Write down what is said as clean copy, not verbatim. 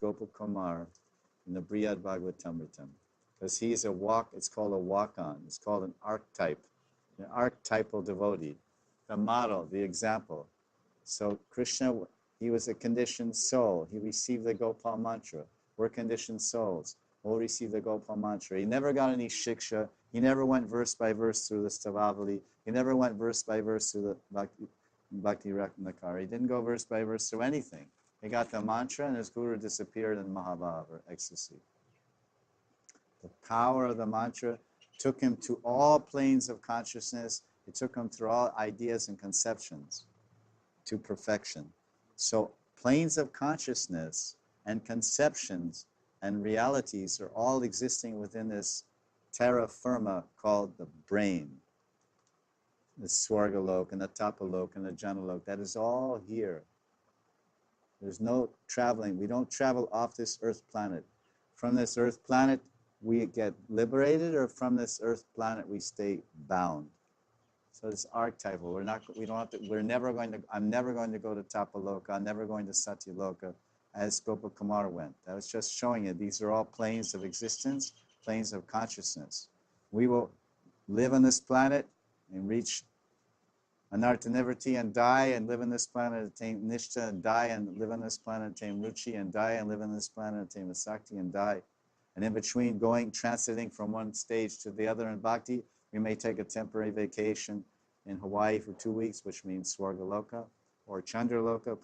Gopakumar in the Brihad Bhagavatamritam. Because he's a it's called a walk-on. It's called an archetype, an archetypal devotee, the model, the example. So Krishna, he was a conditioned soul. He received the Gopal mantra. We're conditioned souls. We'll receive the Gopal mantra. He never got any shiksha. He never went verse by verse through the Stavavali. He never went verse by verse through the Bhakti Ratnakara. He didn't go verse by verse through anything. He got the mantra and his guru disappeared in Mahabhav, or ecstasy. The power of the mantra took him to all planes of consciousness. It took him through all ideas and conceptions to perfection. So planes of consciousness and conceptions and realities are all existing within this terra firma called the brain. The Swargalok and the Tapalok and the Janalok, that is all here. There's no traveling. We don't travel off this earth planet. From this earth planet, we get liberated, or from this earth planet, we stay bound. So it's archetypal. I'm never going to go to Tapaloka. I'm never going to Satyaloka as Gopakumar went. I was just showing you, these are all planes of existence, planes of consciousness. We will live on this planet and reach Anartha Nivritti and die and live on this planet, attain Nishta and die and live on this planet, attain Ruchi and die and live on this planet, attain Vasakti and die. And in between transiting from one stage to the other in Bhakti, we may take a temporary vacation in Hawaii for 2 weeks, which means Swargaloka or Chandraloka.